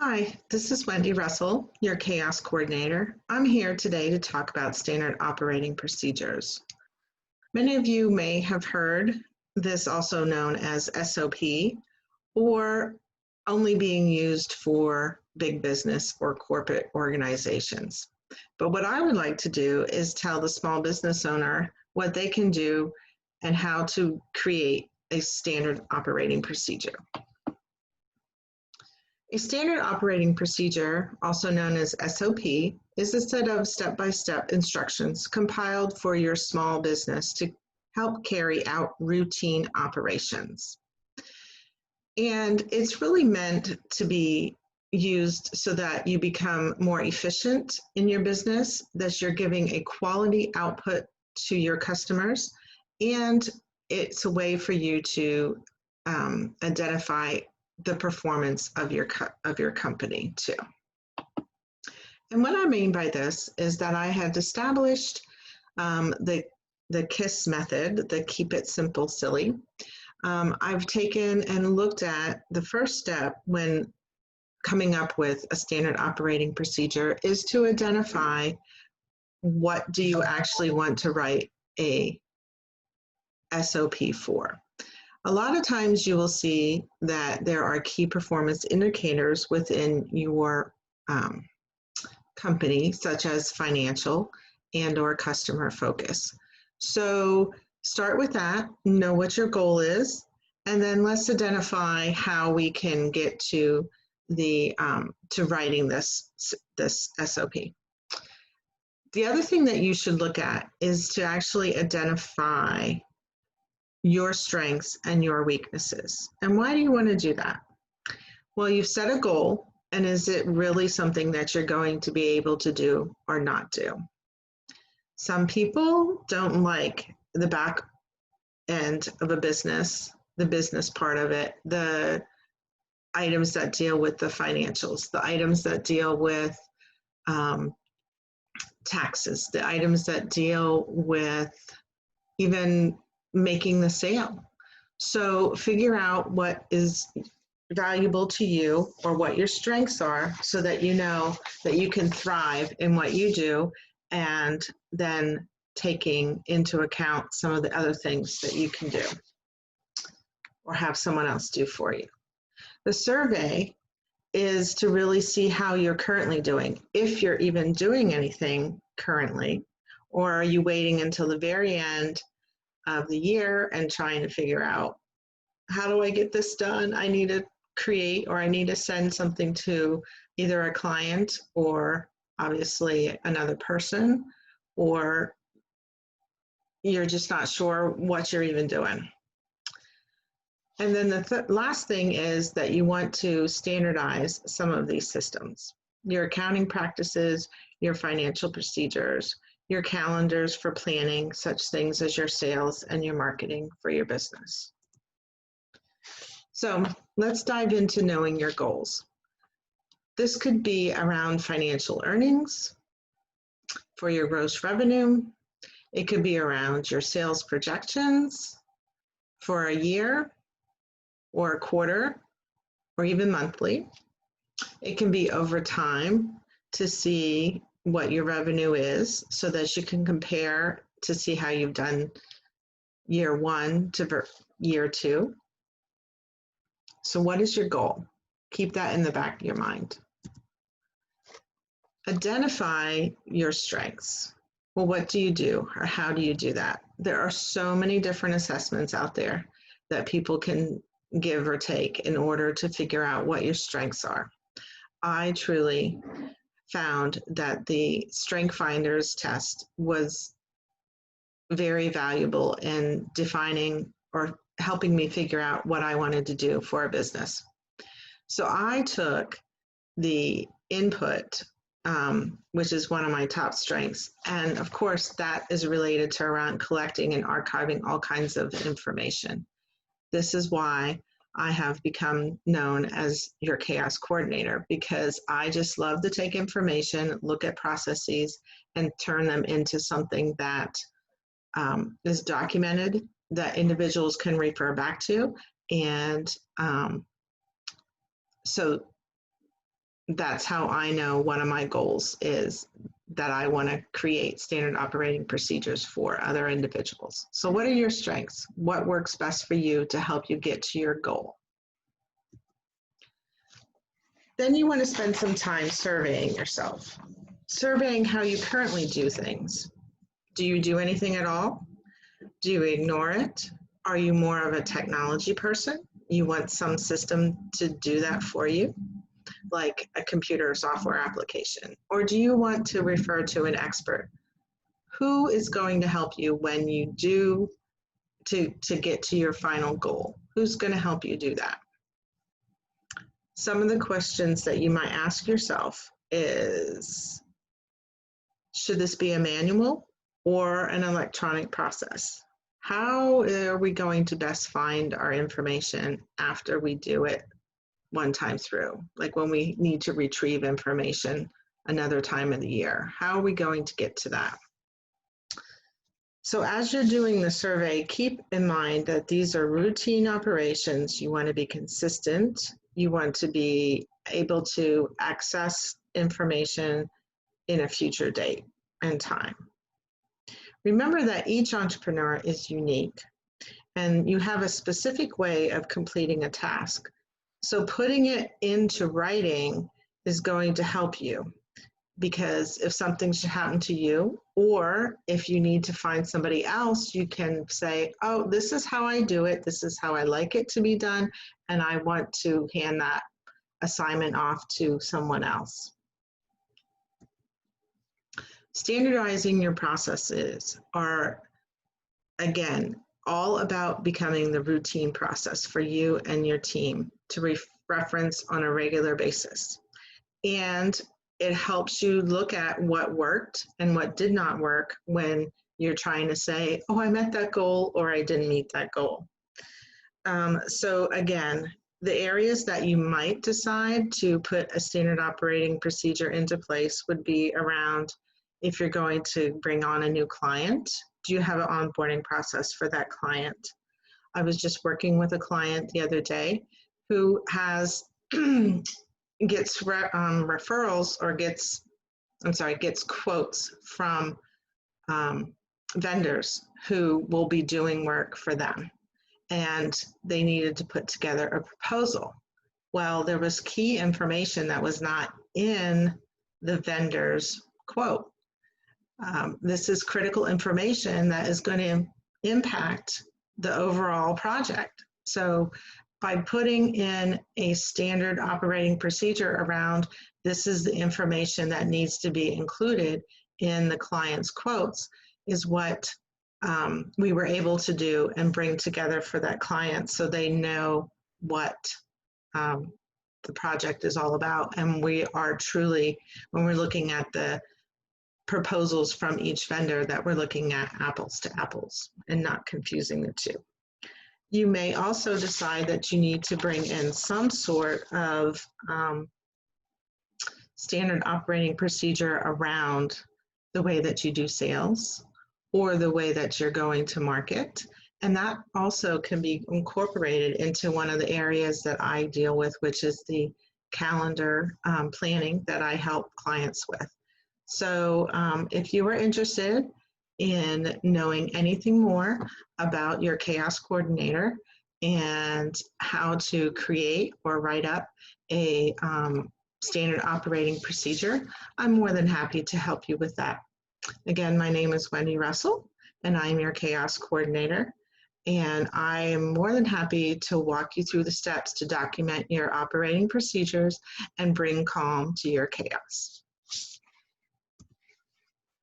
Hi, this is Wendy Russell, your chaos coordinator. I'm here today to talk about standard operating procedures. Many of you may have heard this also known as SOP or only being used for big business or corporate organizations. But what I would like to do is tell the small business owner what they can do and how to create a standard operating procedure. A standard operating procedure, also known as SOP, is a set of step-by-step instructions compiled for your small business to help carry out routine operations. And it's really meant to be used so that you become more efficient in your business, that you're giving a quality output to your customers, and it's a way for you to identify the performance of your company too. And what I mean by this is that I had established the KISS method, the Keep It Simple Silly. I've taken and looked at the first step when coming up with a standard operating procedure is to identify what do you actually want to write a SOP for. A lot of times you will see that there are key performance indicators within your company, such as financial and or customer focus. So start with that, know what your goal is, and then let's identify how we can get to the to writing this SOP. The other thing that you should look at is to actually identify your strengths and your weaknesses. And why do you want to do that? Well, you've set a goal, and is it really something that you're going to be able to do or not do? Some people don't like the back end of a business, the business part of it, the items that deal with the financials, the items that deal with taxes, the items that deal with even making the sale. So figure out what is valuable to you or what your strengths are so that you know that you can thrive in what you do, and then taking into account some of the other things that you can do or have someone else do for you. The survey is to really see how you're currently doing, if you're even doing anything currently, or are you waiting until the very end of the year and trying to figure out, how do I get this done? I need to create, or I need to send something to either a client or obviously another person, or you're just not sure what you're even doing. And then the last thing is that you want to standardize some of these systems, your accounting practices, your financial procedures, your calendars for planning, such things as your sales and your marketing for your business. So let's dive into knowing your goals. This could be around financial earnings for your gross revenue. It could be around your sales projections for a year or a quarter or even monthly. It can be over time to see what your revenue is so that you can compare to see how you've done year one to year two. So what is your goal? Keep that in the back of your mind. Identify your strengths. Well, what do you do, or how do you do that? There are so many different assessments out there that people can give or take in order to figure out what your strengths are. I truly found that the Strength Finders test was very valuable in defining or helping me figure out what I wanted to do for a business. So I took the input, which is one of my top strengths. And of course, that is related to around collecting and archiving all kinds of information. This is why I have become known as your chaos coordinator, because I just love to take information, look at processes, and turn them into something that is documented, that individuals can refer back to. And so that's how I know one of my goals is that I want to create standard operating procedures for other individuals. So what are your strengths? What works best for you to help you get to your goal? Then you want to spend some time surveying yourself, surveying how you currently do things. Do you do anything at all? Do you ignore it? Are you more of a technology person? You want some system to do that for you, like a computer or software application? Or do you want to refer to an expert? Who is going to help you when you do to get to your final goal? Who's going to help you do that? Some of the questions that you might ask yourself is, should this be a manual or an electronic process? How are we going to best find our information after we do it one time through? Like when we need to retrieve information another time of the year, how are we going to get to that? So as you're doing the survey, keep in mind that these are routine operations. You want to be consistent. You want to be able to access information in a future date and time. Remember that each entrepreneur is unique and you have a specific way of completing a task. So putting it into writing is going to help you, because if something should happen to you, or if you need to find somebody else, you can say, oh, this is how I do it. This is how I like it to be done. And I want to hand that assignment off to someone else. Standardizing your processes are, again, all about becoming the routine process for you and your team to reference on a regular basis. And it helps you look at what worked and what did not work when you're trying to say, oh, I met that goal or I didn't meet that goal. So again, the areas that you might decide to put a standard operating procedure into place would be around, if you're going to bring on a new client, do you have an onboarding process for that client? I was just working with a client the other day who has gets referrals or gets quotes from vendors who will be doing work for them. And they needed to put together a proposal. Well, there was key information that was not in the vendor's quote. This is critical information that is going to impact the overall project. So by putting in a standard operating procedure around, this is the information that needs to be included in the client's quotes, is what we were able to do and bring together for that client, so they know what the project is all about. And we are truly, when we're looking at the proposals from each vendor, that we're looking at apples to apples and not confusing the two. You may also decide that you need to bring in some sort of standard operating procedure around the way that you do sales or the way that you're going to market. And that also can be incorporated into one of the areas that I deal with, which is the calendar planning that I help clients with. So if you are interested in knowing anything more about your chaos coordinator and how to create or write up a standard operating procedure, I'm more than happy to help you with that. Again, my name is Wendy Russell, and I'm your chaos coordinator. And I am more than happy to walk you through the steps to document your operating procedures and bring calm to your chaos.